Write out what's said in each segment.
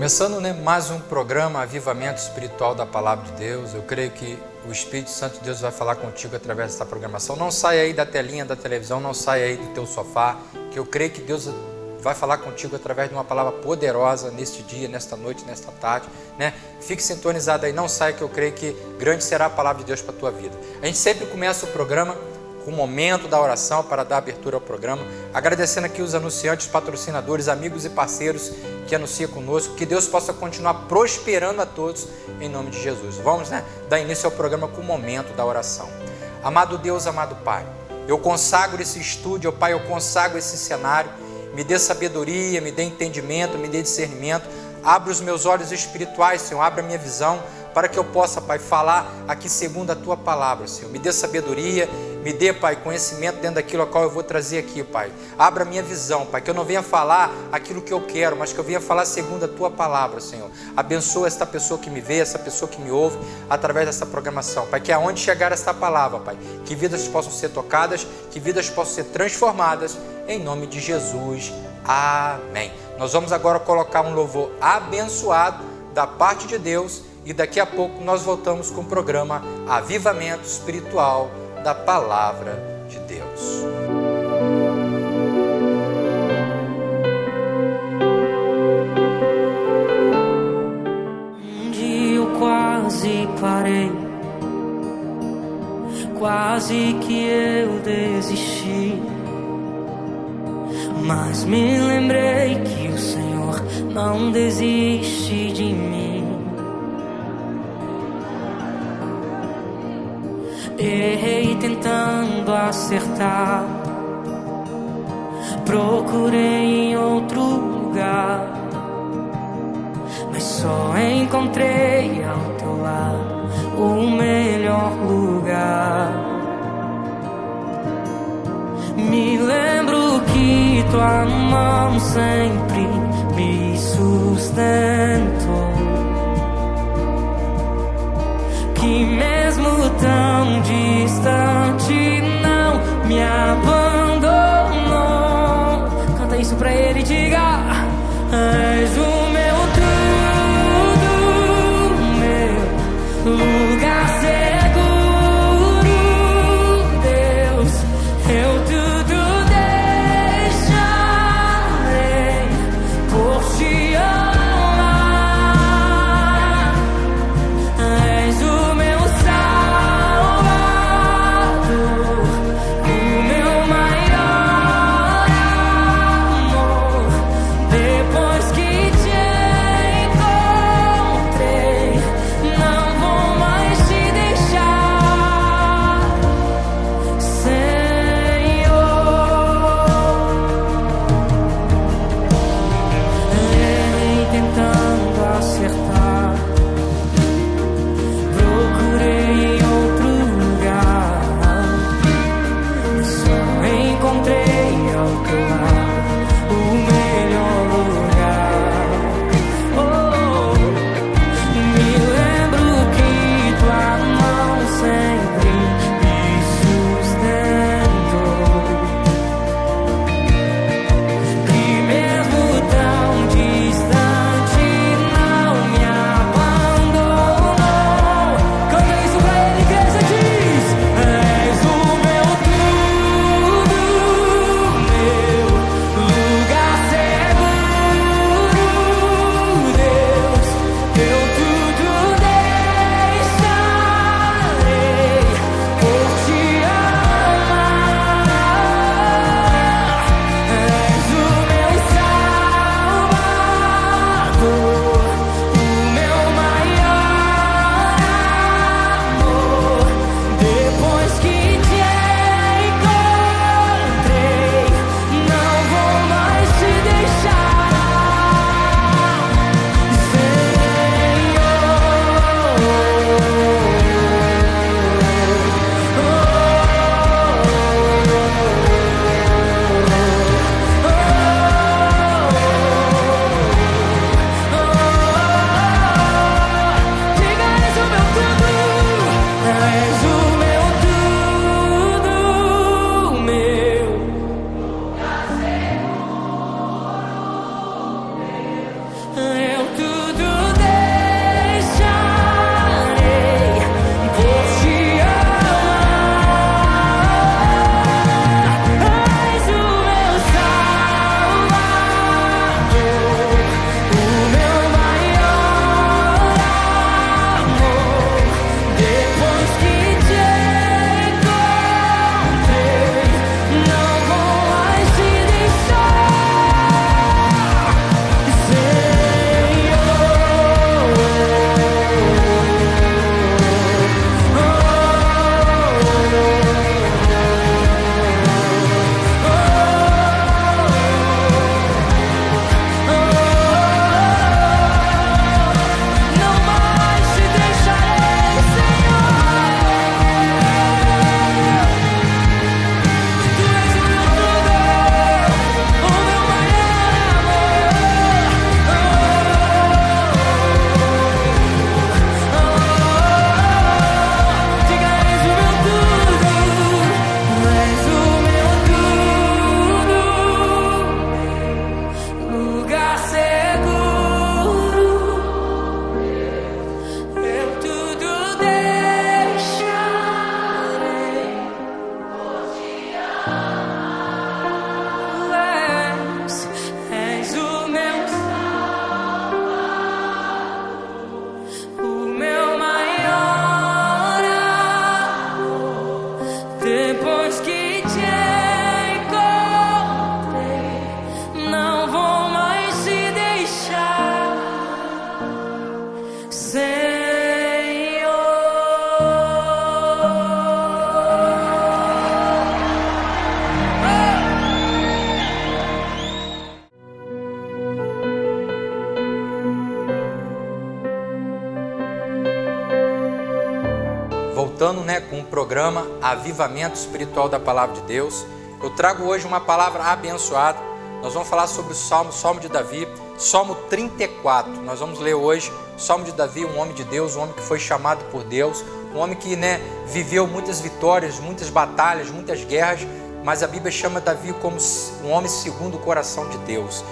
Começando, mais um programa Avivamento Espiritual da Palavra de Deus. Eu creio que o Espírito Santo de Deus vai falar contigo através dessa programação. Não saia aí da telinha da televisão, não saia aí do teu sofá, que eu creio que Deus vai falar contigo através de uma palavra poderosa neste dia, nesta noite, nesta tarde, Fique sintonizado aí, não saia, que eu creio que grande será a palavra de Deus para a tua vida. A gente sempre começa o programa com o momento da oração para dar abertura ao programa, agradecendo aqui os anunciantes, patrocinadores, amigos e parceiros que anunciam conosco, que Deus possa continuar prosperando a todos em nome de Jesus. Vamos, dar início ao programa com o momento da oração. Amado Deus, amado Pai, eu consagro esse estúdio, ó Pai, eu consagro esse cenário, me dê sabedoria, me dê entendimento, me dê discernimento, abra os meus olhos espirituais, Senhor, abra a minha visão, para que eu possa, Pai, falar aqui segundo a Tua palavra, Senhor. Me dê sabedoria, me dê, Pai, conhecimento dentro daquilo a qual eu vou trazer aqui, Pai. Abra a minha visão, Pai, que eu não venha falar aquilo que eu quero, mas que eu venha falar segundo a Tua palavra, Senhor. Abençoa esta pessoa que me vê, essa pessoa que me ouve, através dessa programação, Pai, que aonde chegar esta palavra, Pai, que vidas possam ser tocadas, que vidas possam ser transformadas, em nome de Jesus. Amém. Nós vamos agora colocar um louvor abençoado da parte de Deus e daqui a pouco nós voltamos com o programa Avivamento Espiritual da Palavra de Deus. Um dia eu quase parei, quase que eu desisti, mas me lembrei que o Senhor não desiste de mim. Errei tentando acertar, procurei em outro lugar, mas só encontrei ao teu lado o melhor lugar. Me lembro que tua mão sempre me sustentou, que mesmo tão distante não me abandonou. Canta isso pra ele e diga: és o meu tudo, meu lugar seguro, Deus, eu tudo deixarei por te amar. És o meu Salvador, o meu maior amor. Depois que te voltando, com o programa Avivamento Espiritual da Palavra de Deus. Eu trago hoje uma palavra abençoada. Nós vamos falar sobre o Salmo de Davi, Salmo 34. Nós vamos ler hoje o Salmo de Davi, um homem de Deus, um homem que foi chamado por Deus, um homem que viveu muitas vitórias, muitas batalhas, muitas guerras, mas a Bíblia chama Davi como um homem segundo o coração de Deus.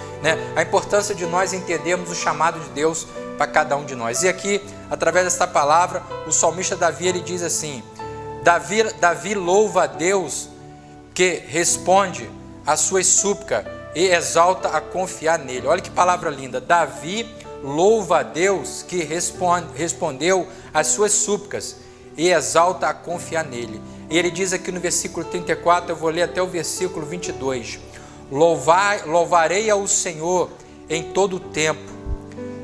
A importância de nós entendermos o chamado de Deus para cada um de nós. E aqui, através dessa palavra, o salmista Davi, ele diz assim: Davi louva a Deus que responde às suas súplicas e exalta a confiar nele. Olha que palavra linda. Davi louva a Deus que respondeu às suas súplicas e exalta a confiar nele. E ele diz aqui no versículo 34, eu vou ler até o versículo 22. Louvarei ao Senhor em todo o tempo.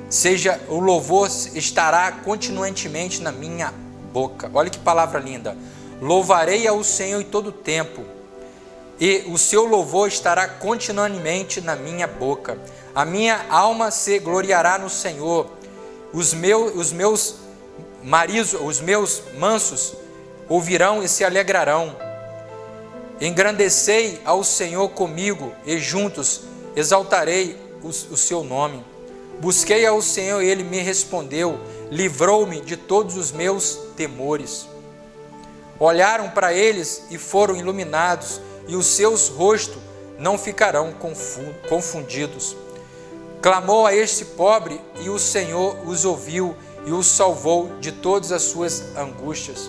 Seja o louvor estará continuamente na minha boca. Olha que palavra linda. Louvarei ao Senhor em todo o tempo, e o seu louvor estará continuamente na minha boca. A minha alma se gloriará no Senhor. Os meus mansos ouvirão e se alegrarão. Engrandecei ao Senhor comigo, e juntos exaltarei o seu nome. Busquei ao Senhor e ele me respondeu, livrou-me de todos os meus temores. Olharam para eles e foram iluminados, e os seus rostos não ficarão confundidos. Clamou a este pobre, e o Senhor os ouviu e os salvou de todas as suas angústias.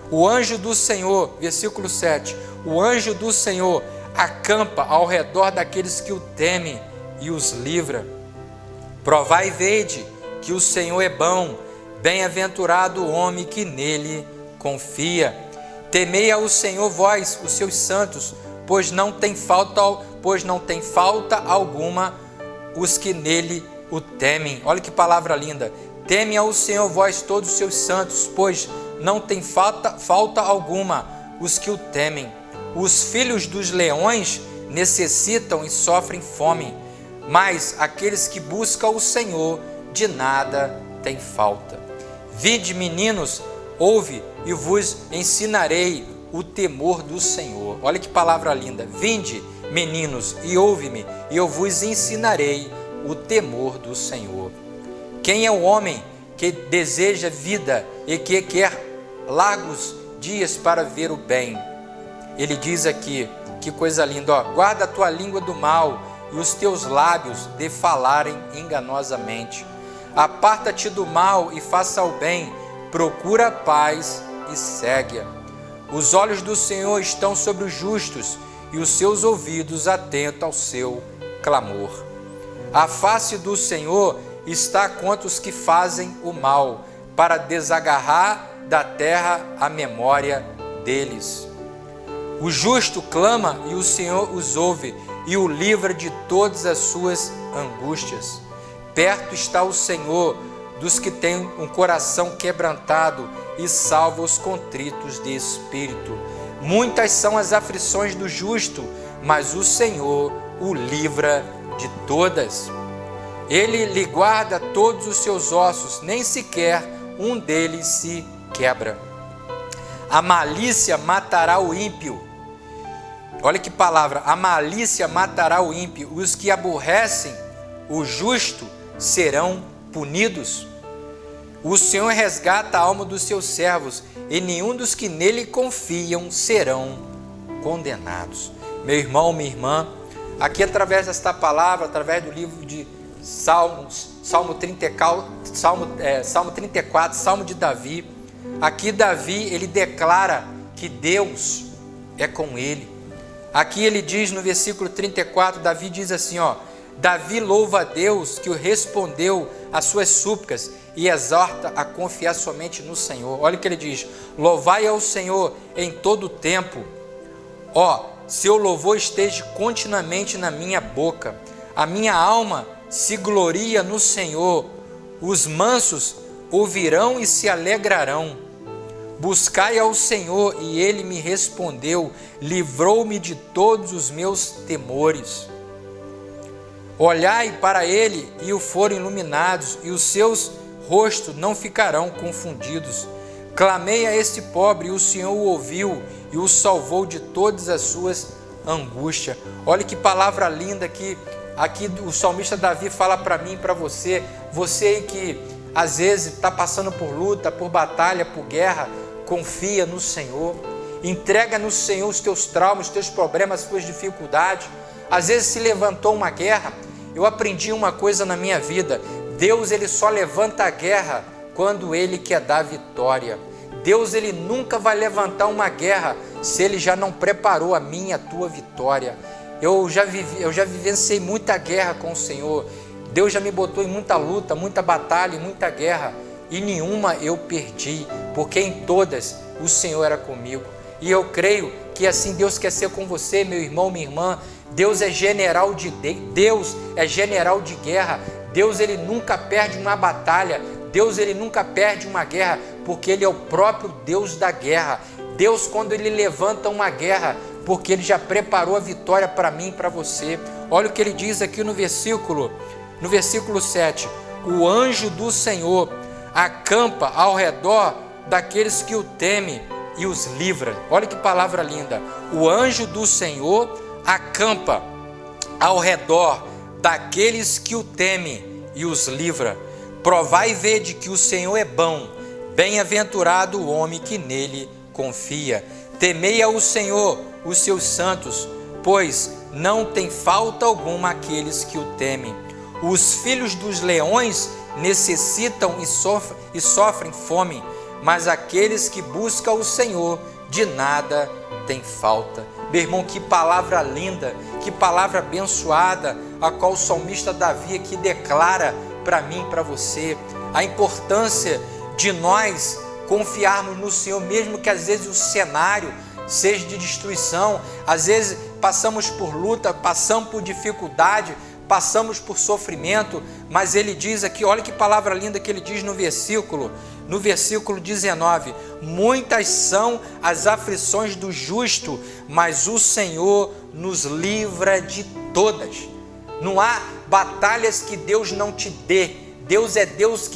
O anjo do Senhor, versículo 7, o anjo do Senhor acampa ao redor daqueles que o temem e os livra. Provai e vede que o Senhor é bom, bem-aventurado o homem que nele confia. Temei ao Senhor vós, os seus santos, pois não tem falta alguma os que nele o temem. Olha que palavra linda. Teme ao Senhor vós todos os seus santos, pois não tem falta alguma os que o temem. Os filhos dos leões necessitam e sofrem fome, mas aqueles que buscam o Senhor de nada têm falta. Vinde, meninos, ouve e vos ensinarei o temor do Senhor. Olha que palavra linda. Vinde, meninos, e ouve-me, e eu vos ensinarei o temor do Senhor. Quem é o homem que deseja vida e que quer largos dias para ver o bem? Ele diz aqui, que coisa linda, guarda a tua língua do mal e os teus lábios de falarem enganosamente. Aparta-te do mal e faça o bem, procura a paz e segue-a. Os olhos do Senhor estão sobre os justos e os seus ouvidos atentos ao seu clamor. A face do Senhor está contra os que fazem o mal, para desagarrar da terra a memória deles. O justo clama e o Senhor os ouve e o livra de todas as suas angústias. Perto está o Senhor dos que têm um coração quebrantado e salva os contritos de espírito. Muitas são as aflições do justo, mas o Senhor o livra de todas. Ele lhe guarda todos os seus ossos, nem sequer um deles se quebra. A malícia matará o ímpio. Olha que palavra, a malícia matará o ímpio, os que aborrecem o justo serão punidos. O Senhor resgata a alma dos seus servos, e nenhum dos que nele confiam serão condenados. Meu irmão, minha irmã, aqui através desta palavra, através do livro de Salmos, Salmo 34, Salmo de Davi, aqui Davi, ele declara que Deus é com ele. Aqui ele diz no versículo 34, Davi diz assim, Davi louva a Deus que o respondeu às suas súplicas e exorta a confiar somente no Senhor. Olha o que ele diz: louvai ao Senhor em todo o tempo. Seu louvor esteja continuamente na minha boca. A minha alma se gloria no Senhor. Os mansos ouvirão e se alegrarão. Buscai ao Senhor e ele me respondeu, livrou-me de todos os meus temores. Olhai para ele e o foram iluminados, e os seus rostos não ficarão confundidos. Clamei a este pobre e o Senhor o ouviu e o salvou de todas as suas angústias. Olha que palavra linda que aqui o salmista Davi fala para mim e para você. Você aí que às vezes está passando por luta, por batalha, por guerra, confia no Senhor. Entrega no Senhor os teus traumas, os teus problemas, as tuas dificuldades. Às vezes se levantou uma guerra. Eu aprendi uma coisa na minha vida. Deus, ele só levanta a guerra quando ele quer dar vitória. Deus, ele nunca vai levantar uma guerra se ele já não preparou a minha, a tua vitória. Eu já vivenciei muita guerra com o Senhor. Deus já me botou em muita luta, muita batalha, e muita guerra, e nenhuma eu perdi, porque em todas o Senhor era comigo. E eu creio que assim Deus quer ser com você, meu irmão, minha irmã. Deus é general de guerra. Deus, ele nunca perde uma batalha. Deus, ele nunca perde uma guerra, porque ele é o próprio Deus da guerra. Deus, quando ele levanta uma guerra, porque ele já preparou a vitória para mim e para você. Olha o que ele diz aqui no versículo 7. O anjo do Senhor acampa ao redor daqueles que o temem e os livra. Olha que palavra linda. O anjo do Senhor acampa ao redor daqueles que o temem e os livra. Provai e vede que o Senhor é bom, bem-aventurado o homem que nele confia. Temei ao Senhor os seus santos, pois não tem falta alguma aqueles que o temem. Os filhos dos leões necessitam e sofrem fome, mas aqueles que buscam o Senhor de nada tem falta. Meu irmão, que palavra linda, que palavra abençoada, a qual o salmista Davi aqui declara para mim e para você, a importância de nós confiarmos no Senhor, mesmo que às vezes o cenário seja de destruição, às vezes passamos por luta, passamos por dificuldade, passamos por sofrimento, mas ele diz aqui, olha que palavra linda que ele diz no versículo 19, muitas são as aflições do justo, mas o Senhor nos livra de todas. Não há batalhas que Deus não te dê. Deus é Deus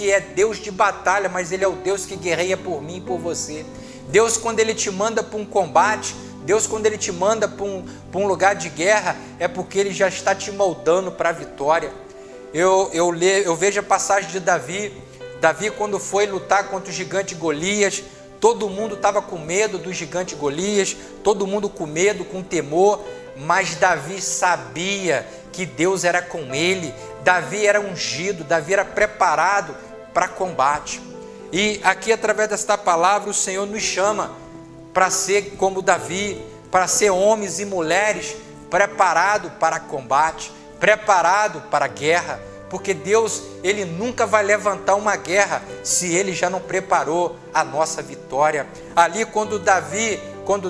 de batalha, mas ele é o Deus que guerreia por mim e por você. Deus, quando ele te manda para um combate, Deus, quando ele te manda para um lugar de guerra, é porque ele já está te moldando para a vitória. Eu vejo a passagem de Davi, quando foi lutar contra o gigante Golias, todo mundo estava com medo do gigante Golias, todo mundo com medo, com temor, mas Davi sabia que Deus era com ele. Davi era ungido, Davi era preparado para combate. E aqui, através desta palavra, o Senhor nos chama para ser como Davi, para ser homens e mulheres preparados para combate, preparados para a guerra, porque Deus, ele nunca vai levantar uma guerra se ele já não preparou a nossa vitória. Ali, quando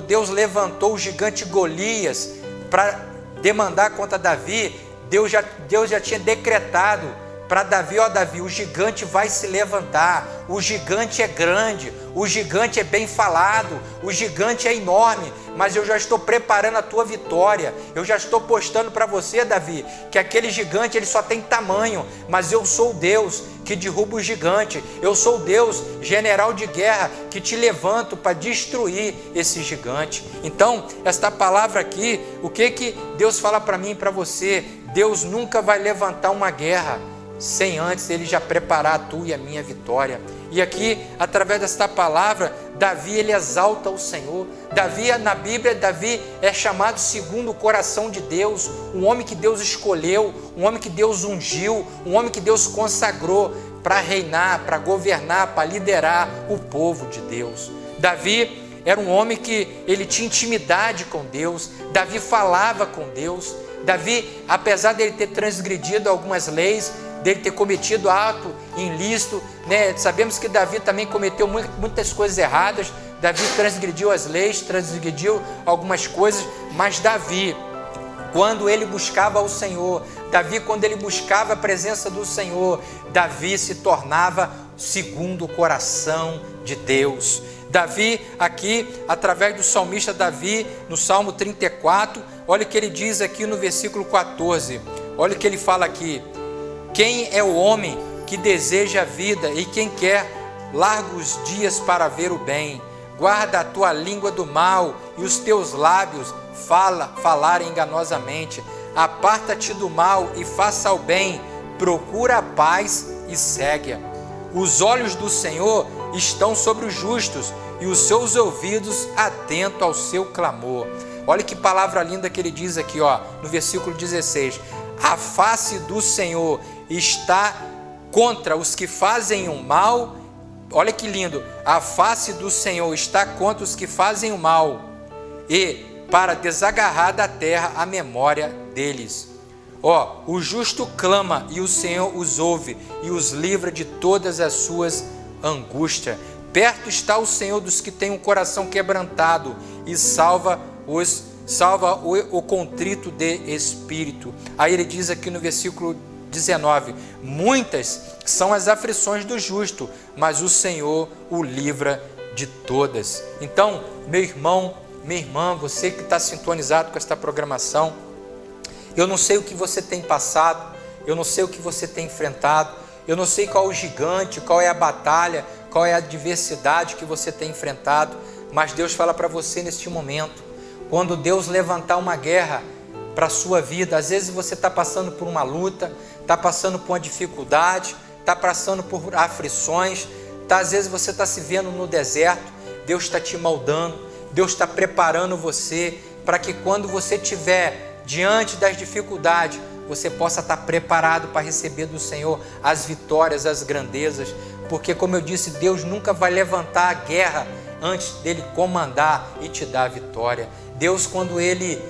Deus levantou o gigante Golias para demandar contra Davi, Deus já tinha decretado para Davi, Davi, o gigante vai se levantar, o gigante é grande, o gigante é bem falado, o gigante é enorme, mas eu já estou preparando a tua vitória, eu já estou postando para você, Davi, que aquele gigante ele só tem tamanho, mas eu sou o Deus que derruba o gigante, eu sou o Deus general de guerra que te levanto para destruir esse gigante. Então, esta palavra aqui, o que Deus fala para mim e para você? Deus nunca vai levantar uma guerra sem antes ele já preparar a tua e a minha vitória. E aqui, através desta palavra, Davi, ele exalta o Senhor. Davi, na Bíblia, Davi é chamado segundo o coração de Deus, um homem que Deus escolheu, um homem que Deus ungiu, um homem que Deus consagrou para reinar, para governar, para liderar o povo de Deus. Davi era um homem que ele tinha intimidade com Deus, Davi falava com Deus. Davi, apesar dele ter transgredido algumas leis, dele ter cometido ato ilícito, né? Sabemos que Davi também cometeu muitas coisas erradas. Davi transgrediu as leis, transgrediu algumas coisas, mas Davi, quando ele buscava o Senhor, Davi, quando ele buscava a presença do Senhor, Davi se tornava segundo o coração de Deus. Davi, aqui, através do salmista Davi, no Salmo 34, olha o que ele diz aqui no versículo 14, olha o que ele fala aqui: quem é o homem que deseja a vida e quem quer largos dias para ver o bem. Guarda a tua língua do mal e os teus lábios falarem enganosamente. Aparta-te do mal e faça o bem. Procura a paz e segue-a. Os olhos do Senhor estão sobre os justos e os seus ouvidos atentos ao seu clamor. Olha que palavra linda que ele diz aqui, no versículo 16. A face do Senhor está contra os que fazem o mal. Olha que lindo. A face do Senhor está contra os que fazem o mal e para desagarrar da terra a memória deles. O justo clama e o Senhor os ouve e os livra de todas as suas angústias. Perto está o Senhor dos que têm o coração quebrantado e salva o contrito de espírito. Aí ele diz aqui no versículo 19: muitas são as aflições do justo, mas o Senhor o livra de todas. Então, meu irmão, minha irmã, você que está sintonizado com esta programação, eu não sei o que você tem passado, eu não sei o que você tem enfrentado, eu não sei qual é o gigante, qual é a batalha, qual é a adversidade que você tem enfrentado, mas Deus fala para você neste momento, quando Deus levantar uma guerra para a sua vida, às vezes você está passando por uma luta, está passando por uma dificuldade, está passando por aflições, às vezes você está se vendo no deserto, Deus está te moldando, Deus está preparando você para que quando você estiver diante das dificuldades, você possa estar preparado para receber do Senhor as vitórias, as grandezas, porque como eu disse, Deus nunca vai levantar a guerra antes dele comandar e te dar a vitória. Deus, quando ele,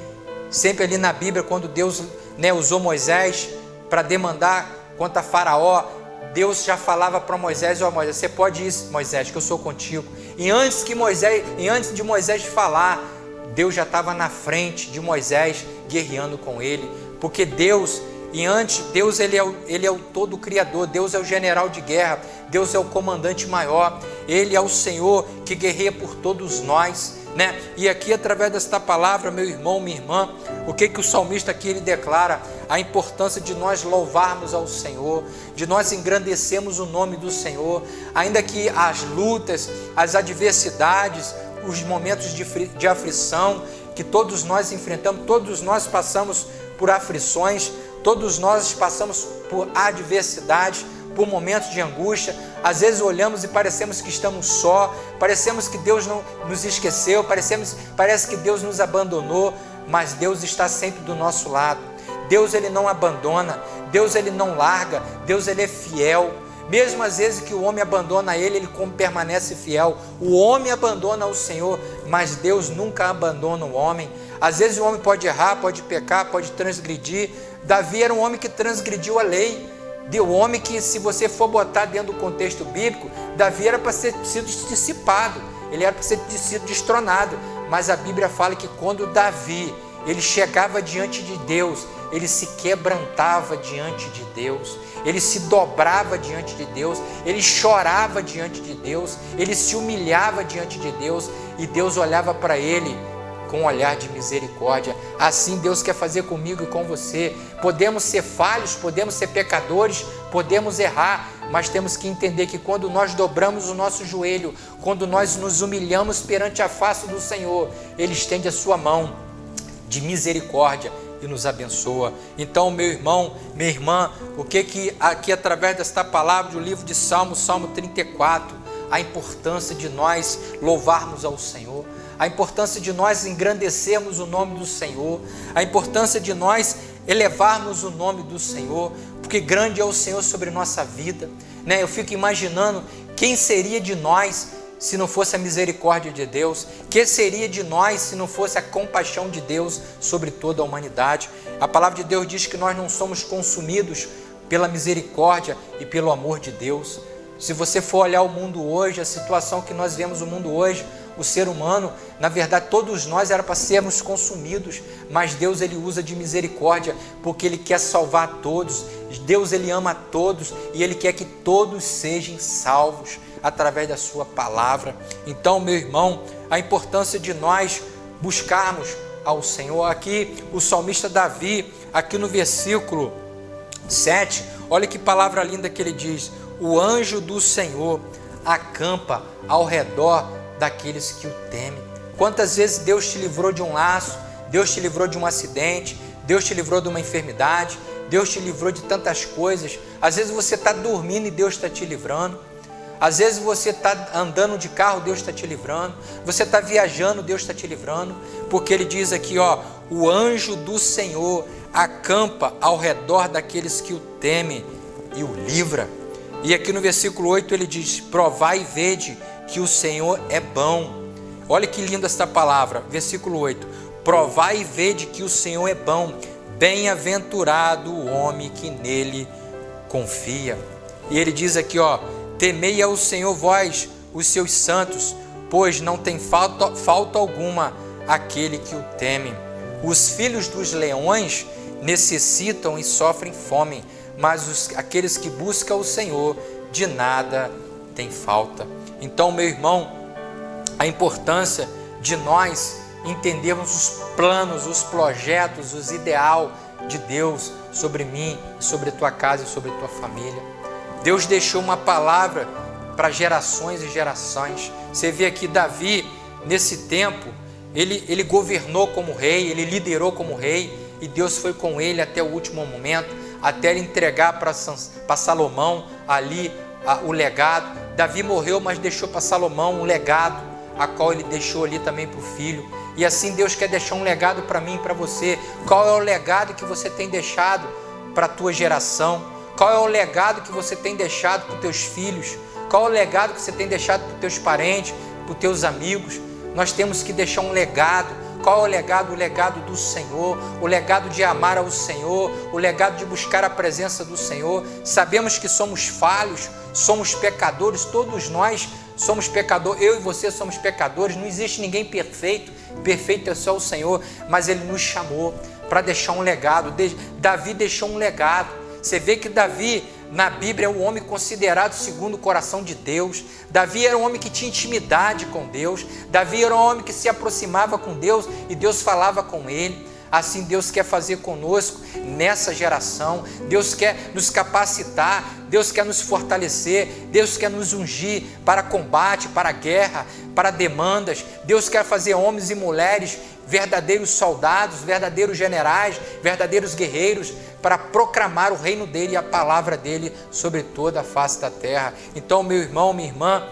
sempre ali na Bíblia, quando Deus usou Moisés para demandar contra Faraó, Deus já falava para Moisés: Moisés, você pode ir, Moisés, que eu sou contigo. E antes de Moisés falar, Deus já estava na frente de Moisés, guerreando com ele, porque Deus ele é o todo criador, Deus é o general de guerra, Deus é o comandante maior, Ele é o Senhor que guerreia por todos nós, E aqui, através desta palavra, meu irmão, minha irmã, o que o salmista aqui ele declara? A importância de nós louvarmos ao Senhor, de nós engrandecermos o nome do Senhor, ainda que as lutas, as adversidades, os momentos de aflição que todos nós enfrentamos, todos nós passamos por aflições, todos nós passamos por adversidades, por momentos de angústia. Às vezes olhamos e parecemos que estamos só, parecemos que Deus não nos esqueceu, parece que Deus nos abandonou, mas Deus está sempre do nosso lado. Deus ele não abandona, Deus ele não larga, Deus ele é fiel. Mesmo às vezes que o homem abandona ele permanece fiel. O homem abandona o Senhor, mas Deus nunca abandona o homem. Às vezes o homem pode errar, pode pecar, pode transgredir. Davi era um homem que transgrediu a lei. O homem que, se você for botar dentro do contexto bíblico, Davi era para ser sido dissipado, ele era para ser sido destronado. Mas a Bíblia fala que quando Davi ele chegava diante de Deus, ele se quebrantava diante de Deus, ele se dobrava diante de Deus, ele chorava diante de Deus, ele se humilhava diante de Deus, e Deus olhava para ele com um olhar de misericórdia. Assim Deus quer fazer comigo e com você. Podemos ser falhos, podemos ser pecadores, podemos errar, mas temos que entender que quando nós dobramos o nosso joelho, quando nós nos humilhamos perante a face do Senhor, Ele estende a sua mão de misericórdia e nos abençoa. Então, meu irmão, minha irmã, o que aqui através desta palavra do livro de Salmo 34, a importância de nós louvarmos ao Senhor, a importância de nós engrandecermos o nome do Senhor, a importância de nós elevarmos o nome do Senhor, porque grande é o Senhor sobre nossa vida, Eu fico imaginando quem seria de nós se não fosse a misericórdia de Deus, que seria de nós se não fosse a compaixão de Deus sobre toda a humanidade. A palavra de Deus diz que nós não somos consumidos pela misericórdia e pelo amor de Deus. Se você for olhar o mundo hoje, a situação que nós vemos no mundo hoje, o ser humano, na verdade todos nós era para sermos consumidos, mas Deus ele usa de misericórdia, porque Ele quer salvar todos. Deus ele ama todos e Ele quer que todos sejam salvos através da sua palavra. Então, meu irmão, a importância de nós buscarmos ao Senhor. Aqui o salmista Davi, aqui no versículo 7, olha que palavra linda que ele diz: o anjo do Senhor acampa ao redor daqueles que o temem. Quantas vezes Deus te livrou de um laço, Deus te livrou de um acidente, Deus te livrou de uma enfermidade, Deus te livrou de tantas coisas. Às vezes você está dormindo e Deus está te livrando. Às vezes você está andando de carro, Deus está te livrando. Você está viajando, Deus está te livrando. Porque Ele diz aqui, o anjo do Senhor acampa ao redor daqueles que o temem e o livra. E aqui no versículo 8 ele diz, provai e vede que o Senhor é bom. Olha que linda esta palavra, versículo 8. Provai e vede que o Senhor é bom. Bem-aventurado o homem que nele confia. E ele diz aqui, temei ao Senhor vós, os seus santos, pois não tem falta alguma aquele que o teme. Os filhos dos leões necessitam e sofrem fome, mas aqueles que buscam o Senhor de nada tem falta. Então, meu irmão, a importância de nós entendermos os planos, os projetos, os ideais de Deus sobre mim, sobre a tua casa e sobre a tua família. Deus deixou uma palavra para gerações e gerações. Você vê aqui Davi, nesse tempo, ele governou como rei, ele liderou como rei, e Deus foi com ele até o último momento, até ele entregar para Salomão ali o legado. Davi morreu, mas deixou para Salomão um legado, a qual ele deixou ali também para o filho. E assim Deus quer deixar um legado para mim e para você. Qual é o legado que você tem deixado para a tua geração? Qual é o legado que você tem deixado para os teus filhos? Qual é o legado que você tem deixado para os teus parentes, para os teus amigos? Nós temos que deixar um legado. Qual é o legado? O legado do Senhor, o legado de amar ao Senhor, o legado de buscar a presença do Senhor. Sabemos que somos falhos, somos pecadores, todos nós somos pecadores, eu e você somos pecadores, não existe ninguém perfeito, perfeito é só o Senhor, mas Ele nos chamou para deixar um legado. Davi deixou um legado. Você vê que Davi, na Bíblia, é o homem considerado segundo o coração de Deus. Davi era um homem que tinha intimidade com Deus. Davi era um homem que se aproximava com Deus e Deus falava com ele. Assim Deus quer fazer conosco nessa geração. Deus quer nos capacitar, Deus quer nos fortalecer, Deus quer nos ungir para combate, para guerra, para demandas. Deus quer fazer homens e mulheres verdadeiros soldados, verdadeiros generais, verdadeiros guerreiros, para proclamar o reino dele e a palavra dele sobre toda a face da terra. Então, meu irmão, minha irmã,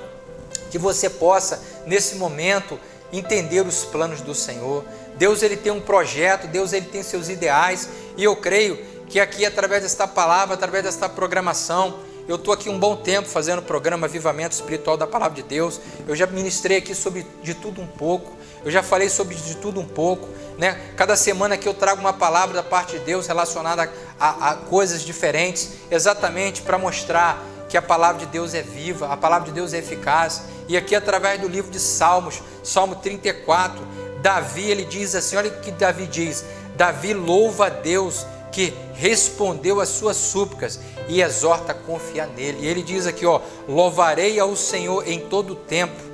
que você possa, nesse momento, entender os planos do Senhor. Deus, ele tem um projeto, Deus, ele tem seus ideais, e eu creio que aqui, através desta palavra, através desta programação, eu estou aqui um bom tempo fazendo o programa Avivamento Espiritual da Palavra de Deus. Eu já ministrei aqui sobre de tudo um pouco, eu já falei sobre de tudo um pouco, né? Cada semana que eu trago uma palavra da parte de Deus relacionada a coisas diferentes, exatamente para mostrar que a palavra de Deus é viva, a palavra de Deus é eficaz. E aqui, através do livro de Salmos, Salmo 34, Davi, ele diz assim, olha o que Davi diz: Davi louva a Deus que respondeu às suas súplicas e exorta a confiar nele. E ele diz aqui, louvarei ao Senhor em todo o tempo,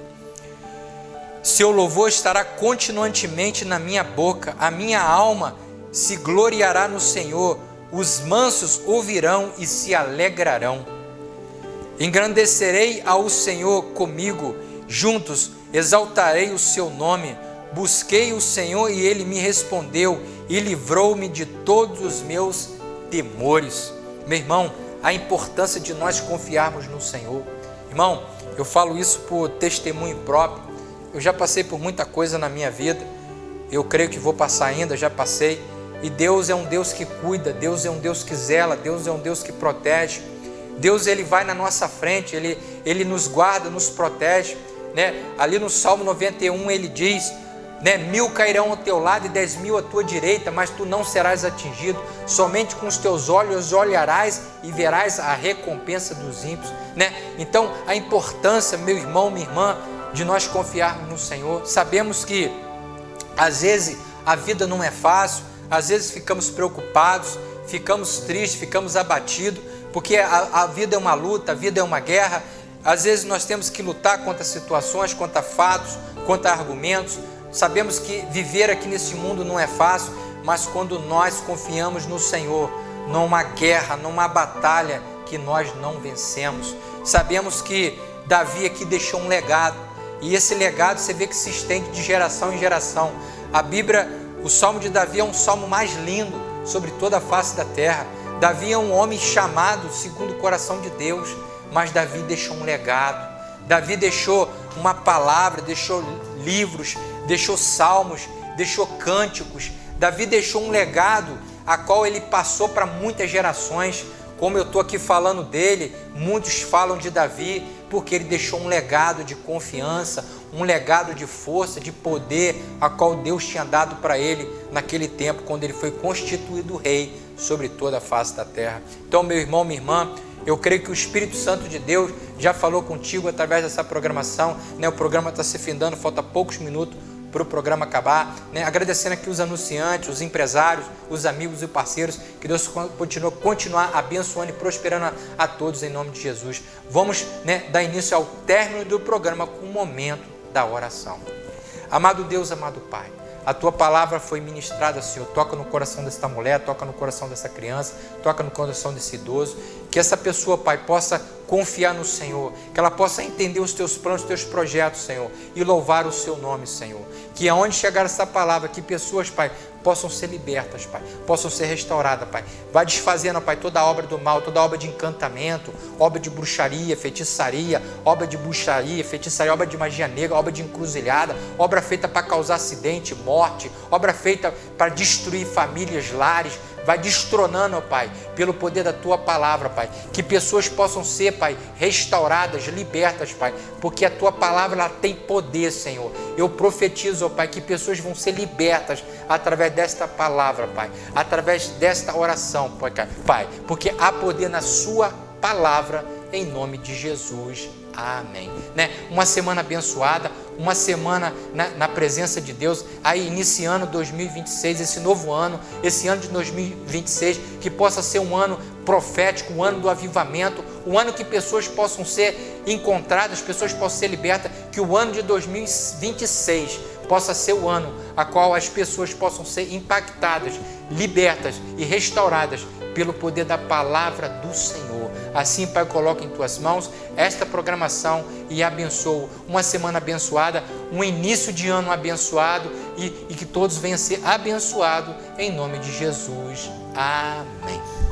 seu louvor estará continuamente na minha boca, a minha alma se gloriará no Senhor, os mansos ouvirão e se alegrarão. Engrandecerei ao Senhor comigo, juntos exaltarei o seu nome. Busquei o Senhor e ele me respondeu e livrou-me de todos os meus temores. Meu irmão, a importância de nós confiarmos no Senhor. Irmão, eu falo isso por testemunho próprio. Eu já passei por muita coisa na minha vida. Eu creio que vou passar ainda, já passei. E Deus é um Deus que cuida, Deus é um Deus que zela, Deus é um Deus que protege. Deus, ele vai na nossa frente, ele nos guarda, nos protege, né? Ali no Salmo 91 ele diz, né, 1000 cairão ao teu lado e 10.000 à tua direita, mas tu não serás atingido. Somente com os teus olhos olharás e verás a recompensa dos ímpios, né? Então, a importância, meu irmão, minha irmã, de nós confiarmos no Senhor. Sabemos que às vezes a vida não é fácil, às vezes ficamos preocupados, ficamos tristes, ficamos abatidos, porque a vida é uma luta, a vida é uma guerra. Às vezes nós temos que lutar contra situações, contra fatos, contra argumentos. Sabemos que viver aqui nesse mundo não é fácil, mas quando nós confiamos no Senhor, numa guerra, numa batalha que nós não vencemos. Sabemos que Davi aqui deixou um legado. E esse legado você vê que se estende de geração em geração. A Bíblia, o Salmo de Davi é um salmo mais lindo sobre toda a face da terra. Davi é um homem chamado segundo o coração de Deus, mas Davi deixou um legado. Davi deixou uma palavra, deixou livros, deixou salmos, deixou cânticos. Davi deixou um legado a qual ele passou para muitas gerações. Como eu estou aqui falando dele, muitos falam de Davi porque ele deixou um legado de confiança, um legado de força, de poder, a qual Deus tinha dado para ele naquele tempo, quando ele foi constituído rei sobre toda a face da terra. Então, meu irmão, minha irmã, eu creio que o Espírito Santo de Deus já falou contigo através dessa programação, né? O programa está se findando, falta poucos minutos para o programa acabar, né? Agradecendo aqui os anunciantes, os empresários, os amigos e parceiros, que Deus continuar abençoando e prosperando a todos em nome de Jesus. Vamos, né, dar início ao término do programa com o momento da oração. Amado Deus, amado Pai, a Tua palavra foi ministrada, Senhor. Toca no coração desta mulher, toca no coração dessa criança, toca no coração desse idoso. Que essa pessoa, Pai, possa confiar no Senhor, que ela possa entender os Teus planos, os Teus projetos, Senhor, e louvar o Seu nome, Senhor. Que aonde chegar essa palavra, que pessoas, Pai, possam ser libertas, Pai, possam ser restauradas, Pai. Vai desfazendo, Pai, toda a obra do mal, toda a obra de encantamento, obra de bruxaria, feitiçaria, obra de magia negra, obra de encruzilhada, obra feita para causar acidente, morte, obra feita para destruir famílias, lares. Vai destronando, ó Pai, pelo poder da Tua palavra, Pai. Que pessoas possam ser, Pai, restauradas, libertas, Pai. Porque a Tua palavra, ela tem poder, Senhor. Eu profetizo, ó Pai, que pessoas vão ser libertas através desta palavra, Pai. Através desta oração, Pai. Porque há poder na Sua palavra, em nome de Jesus. Amém. Né? Uma semana abençoada, uma semana na presença de Deus, aí iniciando 2026, esse novo ano, esse ano de 2026, que possa ser um ano profético, um ano do avivamento, um ano que pessoas possam ser encontradas, pessoas possam ser libertas, que o ano de 2026 possa ser o ano a qual as pessoas possam ser impactadas, libertas e restauradas pelo poder da palavra do Senhor. Assim, Pai, coloca em Tuas mãos esta programação e abençoo uma semana abençoada, um início de ano abençoado e que todos venham a ser abençoados em nome de Jesus. Amém.